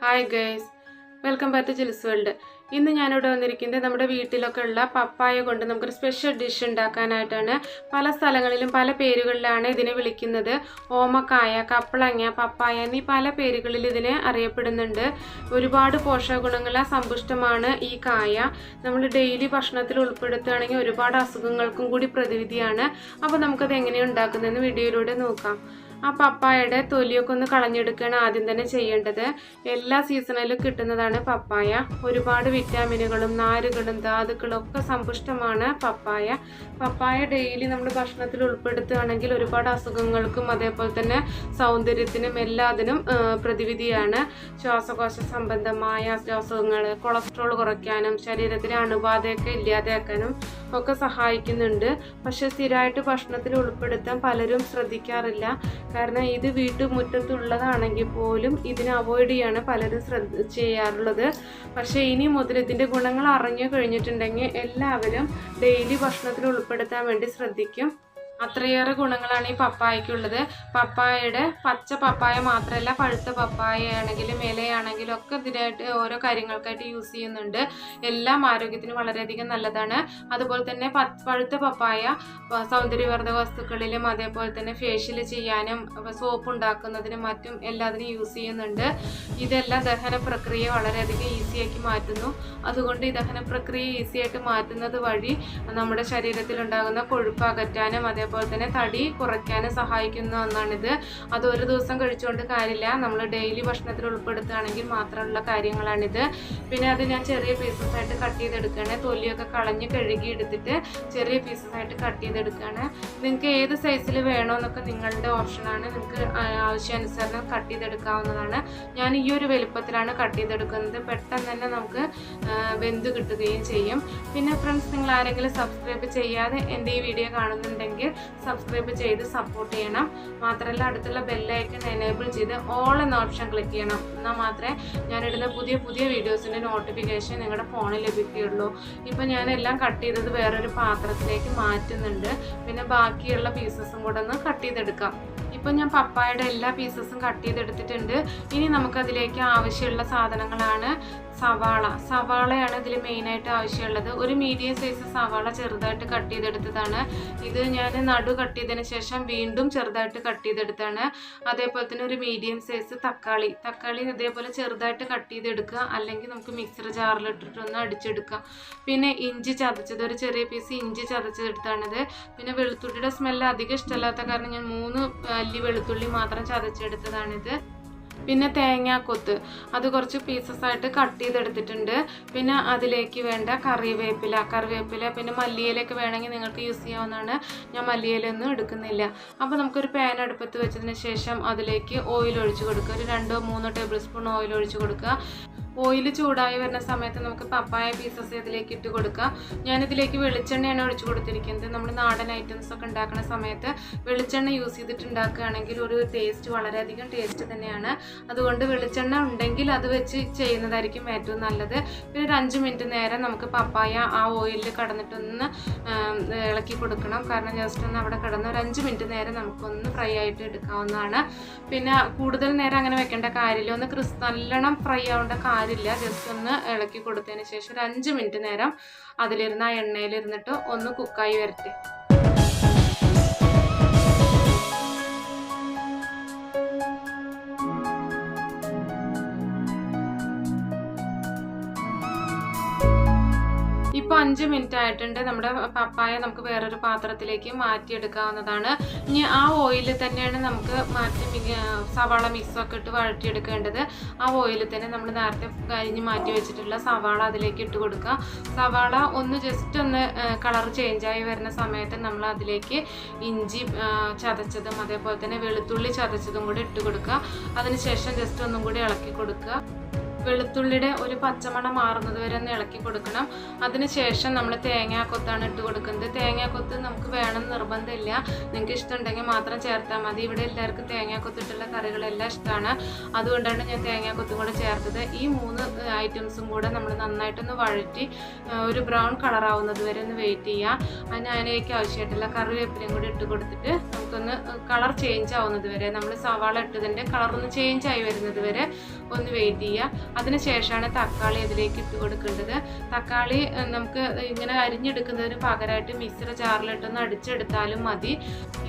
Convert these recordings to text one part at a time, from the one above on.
Hi guys, welcome back to Chills World. ഇന്ന് ഞാനിവിടെ വന്നിരിക്കുന്നത് നമ്മുടെ വീട്ടിലൊക്കെ ഉള്ള പപ്പായ കൊണ്ട് നമുക്കൊരു സ്പെഷ്യൽ ഡിഷ് ഉണ്ടാക്കാനായിട്ടാണ്. പല സ്ഥലങ്ങളിലും പല പേരുകളിലാണ് ഇതിനെ വിളിക്കുന്നത്. ഓമക്കായ, കപ്പളങ്ങ, പപ്പായ എന്നീ പല പേരുകളിൽ ഇതിനെ അറിയപ്പെടുന്നുണ്ട്. ഒരുപാട് പോഷക ഗുണങ്ങളെ സമ്പുഷ്ടമാണ് ഈ കായ. നമ്മൾ ഡെയിലി ഭക്ഷണത്തിൽ ഉൾപ്പെടുത്തുകയാണെങ്കിൽ ഒരുപാട് അസുഖങ്ങൾക്കും കൂടി പ്രതിവിധിയാണ്. അപ്പോൾ നമുക്കത് എങ്ങനെയാണ് ഉണ്ടാക്കുന്നതെന്ന് വീഡിയോയിലൂടെ നോക്കാം. ആ പപ്പായയുടെ തൊലിയൊക്കെ ഒന്ന് കളഞ്ഞെടുക്കുകയാണ് ആദ്യം തന്നെ ചെയ്യേണ്ടത്. എല്ലാ സീസണിലും കിട്ടുന്നതാണ് പപ്പായ. ഒരുപാട് വിറ്റാമിനുകളും നാരുകളും ധാതുക്കളും ഒക്കെ സമ്പുഷ്ടമാണ് പപ്പായ. പപ്പായ ഡെയിലി നമ്മൾ ഭക്ഷണത്തിൽ ഉൾപ്പെടുത്തുകയാണെങ്കിൽ ഒരുപാട് അസുഖങ്ങൾക്കും അതേപോലെ തന്നെ സൗന്ദര്യത്തിനും എല്ലാത്തിനും പ്രതിവിധിയാണ്. ശ്വാസകോശ സംബന്ധമായ അസുഖങ്ങൾ, കൊളസ്ട്രോൾ കുറയ്ക്കാനും ശരീരത്തിലെ അണുബാധയൊക്കെ ഇല്ലാതെയാക്കാനും ഒക്കെ സഹായിക്കുന്നുണ്ട്. പക്ഷെ സ്ഥിരമായിട്ട് ഭക്ഷണത്തിൽ ഉൾപ്പെടുത്താൻ പലരും ശ്രദ്ധിക്കാറില്ല. കാരണം ഇത് വീട്ടുമുറ്റത്തുള്ളതാണെങ്കിൽ പോലും ഇതിനെ അവോയ്ഡ് ചെയ്യാണ് പലരും ചെയ്യാറുള്ളത്. പക്ഷേ ഇനി മുതൽ ഇതിൻ്റെ ഗുണങ്ങൾ അറിഞ്ഞു കഴിഞ്ഞിട്ടുണ്ടെങ്കിൽ എല്ലാവരും ഡെയിലി ഭക്ഷണത്തിൽ ഉൾപ്പെടുത്താൻ വേണ്ടി ശ്രദ്ധിക്കും. അത്രയേറെ ഗുണങ്ങളാണ് ഈ പപ്പായക്കുള്ളത്. പപ്പായയുടെ പച്ച പപ്പായ മാത്രമല്ല, പഴുത്ത പപ്പായ ആണെങ്കിലും ഇലയാണെങ്കിലും ഒക്കെ ഇതിനായിട്ട് ഓരോ കാര്യങ്ങൾക്കായിട്ട് യൂസ് ചെയ്യുന്നുണ്ട്. എല്ലാം ആരോഗ്യത്തിന് വളരെയധികം നല്ലതാണ്. അതുപോലെ തന്നെ പഴുത്ത പപ്പായ സൗന്ദര്യവർദ്ധക വസ്തുക്കളിലും അതേപോലെ തന്നെ ഫേഷ്യൽ ചെയ്യാനും സോപ്പ് ഉണ്ടാക്കുന്നതിനും മറ്റും എല്ലാത്തിനും യൂസ് ചെയ്യുന്നുണ്ട്. ഇതെല്ലാം ദഹന പ്രക്രിയ വളരെയധികം ഈസിയാക്കി മാറ്റുന്നു. അതുകൊണ്ട് ഈ ദഹന പ്രക്രിയ ഈസിയായിട്ട് മാറ്റുന്നത് വഴി നമ്മുടെ ശരീരത്തിലുണ്ടാകുന്ന കൊഴുപ്പ് അകറ്റാനും അതേപോലെ തന്നെ തടി കുറയ്ക്കാനും സഹായിക്കുന്ന ഒന്നാണിത്. അത് ഒരു ദിവസം കഴിച്ചുകൊണ്ട് കാര്യമില്ല, നമ്മൾ ഡെയിലി ഭക്ഷണത്തിൽ ഉൾപ്പെടുത്തുകയാണെങ്കിൽ മാത്രമുള്ള കാര്യങ്ങളാണിത്. പിന്നെ അത് ഞാൻ ചെറിയ പീസസ് ആയിട്ട് കട്ട് ചെയ്തെടുക്കുകയാണ്. തൊലിയൊക്കെ കളഞ്ഞ് കഴുകി എടുത്തിട്ട് ചെറിയ പീസസ് ആയിട്ട് കട്ട് ചെയ്തെടുക്കുകയാണ്. നിങ്ങൾക്ക് ഏത് സൈസിൽ വേണമെന്നൊക്കെ നിങ്ങളുടെ ഓപ്ഷനാണ്. നിങ്ങൾക്ക് ആവശ്യാനുസരണം കട്ട് ചെയ്തെടുക്കാവുന്നതാണ്. ഞാൻ ഈ ഒരു വലുപ്പത്തിലാണ് കട്ട് ചെയ്തെടുക്കുന്നത്. പെട്ടെന്ന് തന്നെ നമുക്ക് വെന്ത് കിട്ടുകയും ചെയ്യും. പിന്നെ ഫ്രണ്ട്സ്, നിങ്ങൾ ആരെങ്കിലും സബ്സ്ക്രൈബ് ചെയ്യാതെ എൻ്റെ ഈ വീഡിയോ കാണുന്നുണ്ടെങ്കിൽ സബ്സ്ക്രൈബ് ചെയ്ത് സപ്പോർട്ട് ചെയ്യണം. മാത്രമല്ല അടുത്തുള്ള ബെല്ലൈക്കൺ എനേബിൾ ചെയ്ത് ഓൾ എന്ന ഓപ്ഷൻ ക്ലിക്ക് ചെയ്യണം. എന്നാൽ മാത്രമേ ഞാനിടുന്ന പുതിയ പുതിയ വീഡിയോസിൻ്റെ നോട്ടിഫിക്കേഷൻ നിങ്ങളുടെ ഫോണിൽ ലഭിക്കുകയുള്ളൂ. ഇപ്പം ഞാനെല്ലാം കട്ട് ചെയ്തത് വേറൊരു പാത്രത്തിലേക്ക് മാറ്റുന്നുണ്ട്. പിന്നെ ബാക്കിയുള്ള പീസസും കൂടെ ഒന്ന് കട്ട് ചെയ്തെടുക്കാം. ഇപ്പം ഞാൻ പപ്പായയുടെ എല്ലാ പീസസും കട്ട് ചെയ്തെടുത്തിട്ടുണ്ട്. ഇനി നമുക്കതിലേക്ക് ആവശ്യമുള്ള സാധനങ്ങളാണ് സവാളയാണ് ഇതിൽ മെയിനായിട്ട് ആവശ്യമുള്ളത്. ഒരു മീഡിയം സൈസ് സവാള ചെറുതായിട്ട് കട്ട് ചെയ്തെടുത്തതാണ്. ഇത് ഞാൻ നടു കട്ട് ചെയ്തതിന് ശേഷം വീണ്ടും ചെറുതായിട്ട് കട്ട് ചെയ്തെടുത്താണ്. അതേപോലെ തന്നെ ഒരു മീഡിയം സൈസ് തക്കാളി ഇതേപോലെ ചെറുതായിട്ട് കട്ട് ചെയ്തെടുക്കുക, അല്ലെങ്കിൽ നമുക്ക് മിക്സർ ജാറിലിട്ടിട്ടൊന്ന് അടിച്ചെടുക്കാം. പിന്നെ ഇഞ്ചി ചതച്ചത്, ഒരു ചെറിയ പീസ് ഇഞ്ചി ചതച്ചെടുത്താണിത്. പിന്നെ വെളുത്തുള്ളിയുടെ സ്മെല്ല് അധികം ഇഷ്ടമല്ലാത്ത കാരണം ഞാൻ 3 അല്ലി വെളുത്തുള്ളി മാത്രം ചതച്ചെടുത്തതാണിത്. പിന്നെ തേങ്ങാക്കൊത്ത്, അത് കുറച്ച് പീസസ് ആയിട്ട് കട്ട് ചെയ്തെടുത്തിട്ടുണ്ട്. പിന്നെ അതിലേക്ക് വേണ്ട കറിവേപ്പില പിന്നെ മല്ലിയിലൊക്കെ വേണമെങ്കിൽ നിങ്ങൾക്ക് യൂസ് ചെയ്യാവുന്നതാണ്. ഞാൻ മല്ലിയിലൊന്നും എടുക്കുന്നില്ല. അപ്പോൾ നമുക്കൊരു പാൻ അടുപ്പത്ത് വെച്ചതിന് ശേഷം അതിലേക്ക് ഓയിൽ ഒഴിച്ച് കൊടുക്കുക. ഒരു 2-3 ടേബിൾ സ്പൂൺ ഓയിൽ ഒഴിച്ച് കൊടുക്കുക. ഓയിൽ ചൂടായി വരുന്ന സമയത്ത് നമുക്ക് പപ്പായ പീസസ് ഇതിലേക്ക് ഇട്ട് കൊടുക്കാം. ഞാനിതിലേക്ക് വെളിച്ചെണ്ണയാണ് ഒഴിച്ചു കൊടുത്തിരിക്കുന്നത്. നമ്മൾ നാടൻ ഐറ്റംസ് ഒക്കെ ഉണ്ടാക്കുന്ന സമയത്ത് വെളിച്ചെണ്ണ യൂസ് ചെയ്തിട്ട് ഉണ്ടാക്കുകയാണെങ്കിൽ ഒരു ടേസ്റ്റ്, വളരെയധികം ടേസ്റ്റ് തന്നെയാണ്. അതുകൊണ്ട് വെളിച്ചെണ്ണ ഉണ്ടെങ്കിൽ അത് വെച്ച് ചെയ്യുന്നതായിരിക്കും ഏറ്റവും നല്ലത്. പിന്നെ ഒരു 5 മിനിറ്റ് നേരം നമുക്ക് പപ്പായ ആ ഓയിലിൽ കടന്നിട്ടൊന്ന് ഇളക്കി കൊടുക്കണം. കാരണം ജസ്റ്റ് ഒന്ന് അവിടെ കിടന്ന് ഒരു 5 മിനിറ്റ് നേരം നമുക്കൊന്ന് ഫ്രൈ ആയിട്ട് എടുക്കാവുന്നതാണ്. പിന്നെ കൂടുതൽ നേരം അങ്ങനെ വെക്കേണ്ട കാര്യമില്ല. ഒന്ന് നല്ലോണം ഫ്രൈ ആവേണ്ട കാര്യമില്ല. ജസ്റ്റ് ഒന്ന് ഇളക്കി കൊടുത്തതിന് ശേഷം ഒരു 5 മിനിറ്റ് നേരം അതിലിരുന്ന് ആ എണ്ണയിലിരുന്നിട്ട് ഒന്ന് കുക്കായി വരട്ടെ. ഇപ്പോൾ 5 മിനിറ്റ് ആയിട്ടുണ്ട്. നമ്മുടെ പപ്പായ നമുക്ക് വേറൊരു പാത്രത്തിലേക്ക് മാറ്റിയെടുക്കാവുന്നതാണ്. ഇനി ആ ഓയിലിൽ തന്നെയാണ് നമുക്ക് സവാള മിക്സൊക്കെ ഇട്ട് വഴറ്റിയെടുക്കേണ്ടത്. ആ ഓയിലിൽ തന്നെ നമ്മൾ നേരത്തെ കരിഞ്ഞ് മാറ്റി വെച്ചിട്ടുള്ള സവാള അതിലേക്ക് ഇട്ട് കൊടുക്കുക. സവാള ഒന്ന് ജസ്റ്റ് ഒന്ന് കളർ ചേഞ്ചായി വരുന്ന സമയത്ത് നമ്മൾ അതിലേക്ക് ഇഞ്ചി ചതച്ചതും അതേപോലെ തന്നെ വെളുത്തുള്ളി ചതച്ചതും കൂടി ഇട്ട് കൊടുക്കുക. അതിനുശേഷം ജസ്റ്റ് ഒന്നും കൂടി ഇളക്കി കൊടുക്കുക. വെളുത്തുള്ളിയുടെ ഒരു പച്ചമണം മാറുന്നത് വരെ ഒന്ന് ഇളക്കി കൊടുക്കണം. അതിനുശേഷം നമ്മൾ തേങ്ങാക്കൊത്താണ് ഇട്ട് കൊടുക്കുന്നത്. തേങ്ങാക്കൊത്ത് നമുക്ക് വേണം നിർബന്ധമില്ല, നിങ്ങൾക്ക് ഇഷ്ടമുണ്ടെങ്കിൽ മാത്രം ചേർത്താൽ മതി. ഇവിടെ എല്ലാവർക്കും തേങ്ങാക്കൊത്തിട്ടുള്ള കറികളെല്ലാം ഇഷ്ടമാണ്, അതുകൊണ്ടാണ് ഞാൻ തേങ്ങാക്കൊത്തും കൂടെ ചേർത്തത്. ഈ 3 ഐറ്റംസും കൂടെ നമ്മൾ നന്നായിട്ടൊന്ന് വഴറ്റി ഒരു ബ്രൗൺ കളറാവുന്നത് വരെ ഒന്ന് വെയിറ്റ് ചെയ്യുക. അതിലേക്ക് ആവശ്യമായിട്ടുള്ള കറിവേപ്പിലയും കൂടി ഇട്ട് കൊടുത്തിട്ട് നമുക്കൊന്ന് കളർ ചേഞ്ച് ആവുന്നത് വരെ, നമ്മൾ സവാള ഇട്ടതിൻ്റെ കളറൊന്ന് ചേഞ്ച് ആയി വരുന്നത് വരെ ഒന്ന് വെയിറ്റ് ചെയ്യുക. അതിനുശേഷമാണ് തക്കാളി ഇതിലേക്ക് ഇട്ട് കൊടുക്കേണ്ടത്. തക്കാളി നമുക്ക് ഇങ്ങനെ അരിഞ്ഞെടുക്കുന്നതിന് പകരമായിട്ട് മിക്സിയുടെ ജാറിലിട്ടൊന്ന് അടിച്ചെടുത്താലും മതി.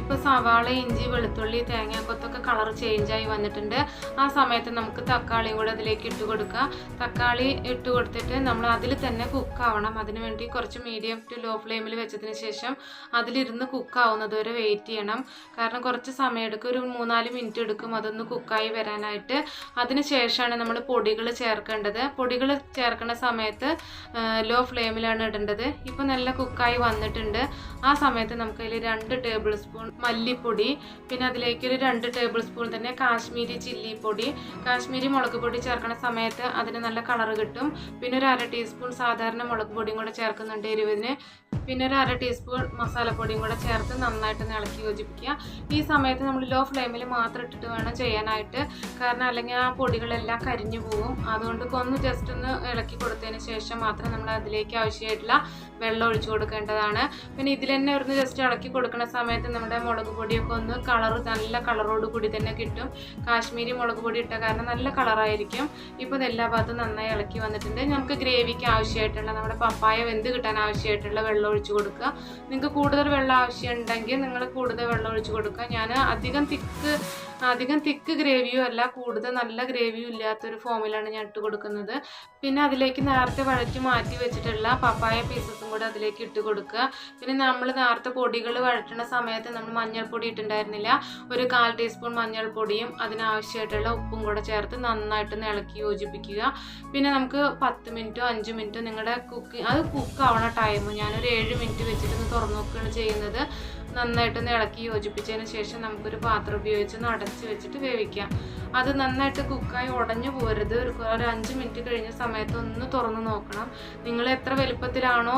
ഇപ്പോൾ സവാള, ഇഞ്ചി, വെളുത്തുള്ളി, തേങ്ങാക്കൊത്തൊക്കെ കളർ ചേഞ്ചായി വന്നിട്ടുണ്ട്. ആ സമയത്ത് നമുക്ക് തക്കാളിയും കൂടെ അതിലേക്ക് ഇട്ട് കൊടുക്കുക. തക്കാളി ഇട്ട് കൊടുത്തിട്ട് നമ്മൾ അതിൽ തന്നെ കുക്കാവണം. അതിനുവേണ്ടി കുറച്ച് മീഡിയം ടു ലോ ഫ്ലെയിമിൽ വെച്ചതിന് ശേഷം അതിലിരുന്ന് കുക്കാവുന്നത് വരെ വെയിറ്റ് ചെയ്യണം. കാരണം കുറച്ച് സമയം എടുക്കും, ഒരു 3-4 മിനിറ്റ് എടുക്കും അതൊന്ന് കുക്കായി വരാനായിട്ട്. അതിന് ശേഷമാണ് നമ്മൾ പൊടികൾ ചേർക്കേണ്ടത്. പൊടികൾ ചേർക്കുന്ന സമയത്ത് ലോ ഫ്ലെയിമിലാണ് ഇടേണ്ടത്. ഇപ്പോൾ നല്ല കുക്കായി വന്നിട്ടുണ്ട്. ആ സമയത്ത് നമുക്കതിൽ 2 ടേബിൾ സ്പൂൺ മല്ലിപ്പൊടി, പിന്നെ അതിലേക്ക് ഒരു 2 ടേബിൾ സ്പൂൺ തന്നെ കാശ്മീരി ചില്ലി പൊടി, കാശ്മീരി മുളക് പൊടി ചേർക്കുന്ന സമയത്ത് അതിന് നല്ല കളർ കിട്ടും. പിന്നെ ഒരു 1/2 ടീസ്പൂൺ സാധാരണ മുളക് പൊടിയും കൂടെ ചേർക്കുന്നുണ്ട് എരിവിന്. പിന്നെ ഒരു 1/2 ടീസ്പൂൺ മസാലപ്പൊടിയും കൂടെ ചേർത്ത് നന്നായിട്ട് ഇളക്കി യോജിപ്പിക്കുക. ഈ സമയത്ത് നമ്മൾ ലോ ഫ്ലെയിമിൽ മാത്രം ഇട്ടിട്ട് വേണം ചെയ്യാനായിട്ട്, കാരണം അല്ലെങ്കിൽ ആ പൊടികളെല്ലാം കരിഞ്ഞു പോകും. അതുകൊണ്ട് ഒന്ന് ജസ്റ്റ് ഒന്ന് ഇളക്കി കൊടുത്തതിന് ശേഷം മാത്രം നമ്മൾ അതിലേക്ക് ആവശ്യമായിട്ടുള്ള വെള്ളം ഒഴിച്ചു കൊടുക്കേണ്ടതാണ്. പിന്നെ ഇതിൽ തന്നെ ഒന്ന് ജസ്റ്റ് ഇളക്കി കൊടുക്കുന്ന സമയത്ത് നമ്മുടെ മുളക് പൊടിയൊക്കെ ഒന്ന് നല്ല കളറോട് കൂടി തന്നെ കിട്ടും. കാശ്മീരി മുളക് പൊടി ഇട്ട കാരണം നല്ല കളറായിരിക്കും. ഇപ്പോൾ ഇത് എല്ലാ ഭാഗത്തും നന്നായി ഇളക്കി വന്നിട്ടുണ്ട്. നമുക്ക് ഗ്രേവിക്ക് ആവശ്യമായിട്ടുള്ള, നമ്മുടെ പപ്പായ വെന്ത് കിട്ടാൻ ആവശ്യമായിട്ടുള്ള വെള്ളം ഒഴിച്ചു കൊടുക്കുക. നിങ്ങൾക്ക് കൂടുതൽ വെള്ളം ആവശ്യമുണ്ടെങ്കിൽ നിങ്ങൾ കൂടുതൽ വെള്ളം ഒഴിച്ചു കൊടുക്കുക. ഞാൻ അധികം തിക്ക് ഗ്രേവിയും അല്ല, കൂടുതൽ നല്ല ഗ്രേവിയും ഇല്ലാത്തൊരു ഫോമിലാണ് ഞാൻ ഇട്ട് കൊടുക്കുന്നത്. പിന്നെ അതിലേക്ക് നേരത്തെ വഴറ്റി മാറ്റി വെച്ചിട്ടുള്ള പപ്പായ പീസസും കൂടെ അതിലേക്ക് ഇട്ട് കൊടുക്കുക. പിന്നെ നമ്മൾ നേരത്തെ പൊടികൾ വഴറ്റുന്ന സമയത്ത് നമ്മൾ മഞ്ഞൾപ്പൊടി ഇട്ടുണ്ടായിരുന്നില്ല, ഒരു 1/4 ടീസ്പൂൺ മഞ്ഞൾപ്പൊടിയും അതിനാവശ്യമായിട്ടുള്ള ഉപ്പും കൂടെ ചേർത്ത് നന്നായിട്ട് ഇളക്കി യോജിപ്പിക്കുക. പിന്നെ നമുക്ക് 10 മിനിറ്റോ 5 മിനിറ്റോ നിങ്ങളുടെ കുക്കാവണ ടൈം ഞാനൊരു 7 മിനിറ്റ് വെച്ചിട്ട് തുറന്നു നോക്കുകയാണ് ചെയ്യുന്നത്. നന്നായിട്ടൊന്ന് ഇളക്കി യോജിപ്പിച്ചതിന് ശേഷം നമുക്കൊരു പാത്രം ഉപയോഗിച്ച് അടച്ച് വെച്ചിട്ട് വേവിക്കാം. അത് നന്നായിട്ട് കുക്കായി ഉടഞ്ഞു പോരുത്. ഒരു 5 മിനിറ്റ് കഴിഞ്ഞ സമയത്ത് ഒന്ന് തുറന്ന് നോക്കണം. നിങ്ങൾ എത്ര വലുപ്പത്തിലാണോ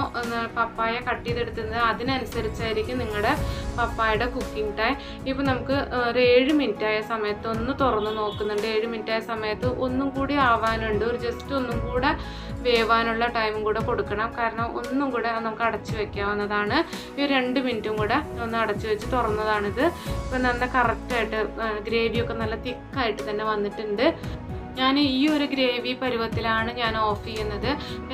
പപ്പായ കട്ട് ചെയ്തെടുത്തത് അതിനനുസരിച്ചായിരിക്കും നിങ്ങളുടെ പപ്പായയുടെ കുക്കിംഗ് ടൈം. ഇപ്പോൾ നമുക്ക് ഒരു 7 മിനിറ്റ് ആയ സമയത്ത് ഒന്ന് തുറന്ന് നോക്കുന്നുണ്ട്. 7 മിനിറ്റ് ആയ സമയത്ത് ഒന്നും കൂടി ആവാനുണ്ട്, ഒരു ജസ്റ്റ് ഒന്നും കൂടെ വേവാനുള്ള ടൈമും കൂടെ കൊടുക്കണം. കാരണം ഒന്നും കൂടെ നമുക്ക് അടച്ചു വെക്കാവുന്നതാണ്. ഈ 2 മിനിറ്റും കൂടെ ഒന്ന് അടച്ചു വെച്ച് തുറന്നതാണിത്. ഇപ്പം നല്ല കറക്റ്റായിട്ട് ഗ്രേവിയൊക്കെ നല്ല തിക്കായിട്ട് തന്നെ വന്നിട്ടുണ്ട്. ഞാൻ ഈ ഒരു ഗ്രേവി പരുവത്തിലാണ് ഞാൻ ഓഫ് ചെയ്യുന്നത്.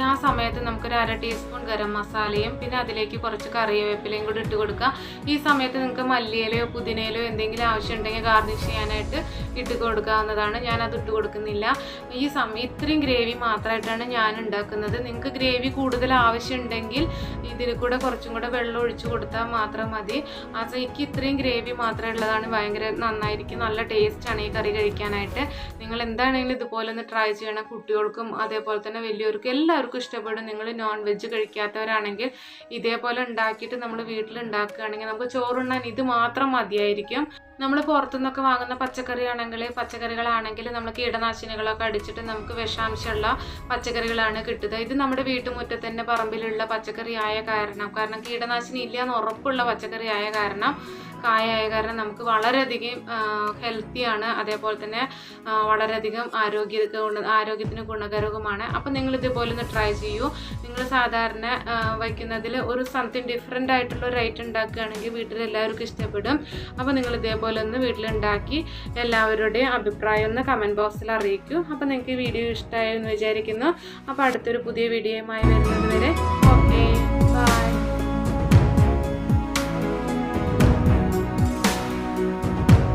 ആ സമയത്ത് നമുക്കൊരു 1/2 ടീസ്പൂൺ ഗരം മസാലയും പിന്നെ അതിലേക്ക് കുറച്ച് കറിവേപ്പിലയും കൂടി ഇട്ട് കൊടുക്കുക. ഈ സമയത്ത് നിങ്ങൾക്ക് മല്ലിയിലയോ പുതിനയിലോ എന്തെങ്കിലും ആവശ്യമുണ്ടെങ്കിൽ ഗാർണിഷ് ചെയ്യാനായിട്ട് ഇട്ട് കൊടുക്കാവുന്നതാണ്. ഞാനത് ഇട്ട് കൊടുക്കുന്നില്ല. ഈ ഇത്രയും ഗ്രേവി മാത്രമായിട്ടാണ് ഞാൻ ഉണ്ടാക്കുന്നത്. നിങ്ങൾക്ക് ഗ്രേവി കൂടുതൽ ആവശ്യമുണ്ടെങ്കിൽ ഇതിൽ കൂടെ കുറച്ചും കൂടെ വെള്ളം ഒഴിച്ചു കൊടുത്താൽ മാത്രം മതി. എനിക്ക് ഇത്രയും ഗ്രേവി മാത്രമേ ഉള്ളതാണ് ഭയങ്കര നന്നായിരിക്കും, നല്ല ടേസ്റ്റാണ് ഈ കറി കഴിക്കാനായിട്ട്. നിങ്ങൾ എന്താണെങ്കിലും ഇതുപോലെ ഒന്ന് ട്രൈ ചെയ്യണം. കുട്ടികൾക്കും അതേപോലെ തന്നെ വലിയവർക്കും എല്ലാവർക്കും ഇഷ്ടപ്പെടും. നിങ്ങൾ നോൺ വെജ് കഴിക്കാത്തവരാണെങ്കിൽ ഇതേപോലെ ഉണ്ടാക്കിയിട്ട് നമ്മൾ വീട്ടിൽ ഉണ്ടാക്കുകയാണെങ്കിൽ നമുക്ക് ചോറുണ്ണാൻ ഇത് മാത്രം മതിയായിരിക്കും. നമ്മൾ പുറത്തുനിന്നൊക്കെ വാങ്ങുന്ന പച്ചക്കറികളാണെങ്കിൽ നമ്മൾ കീടനാശിനികളൊക്കെ അടിച്ചിട്ട് നമുക്ക് വിഷാംശമുള്ള പച്ചക്കറികളാണ് കിട്ടുക. ഇത് നമ്മുടെ വീട്ടുമുറ്റത്ത് തന്നെ പറമ്പിലുള്ള പച്ചക്കറി ആയ കാരണം കീടനാശിനി ഇല്ല എന്ന് ഉറപ്പുള്ള പച്ചക്കറി ആയ കാരണം നമുക്ക് വളരെയധികം ഹെൽത്തിയാണ്. അതേപോലെ തന്നെ വളരെയധികം ആരോഗ്യത്തിന് ഗുണകരവുമാണ്. അപ്പോൾ നിങ്ങൾ ഇതുപോലെ ഒന്ന് ട്രൈ ചെയ്യൂ. നിങ്ങൾ സാധാരണ വയ്ക്കുന്നതിൽ ഒരു സംതിങ് ഡിഫറെൻ്റ് ആയിട്ടുള്ള ഒരു ഐറ്റം ഉണ്ടാക്കുകയാണെങ്കിൽ വീട്ടിലെല്ലാവർക്കും ഇഷ്ടപ്പെടും. അപ്പോൾ നിങ്ങൾ ഇതേപോലെ ഒന്ന് വീട്ടിലുണ്ടാക്കി എല്ലാവരുടെയും അഭിപ്രായം ഒന്ന് കമൻറ്റ് ബോക്സിൽ അറിയിക്കൂ. അപ്പോൾ നിങ്ങൾക്ക് ഈ വീഡിയോ ഇഷ്ടമായി എന്ന് വിചാരിക്കുന്നു. അപ്പോൾ അടുത്തൊരു പുതിയ വീഡിയോയുമായി വരുന്നത് വരെ ഓക്കെ, ബൈ.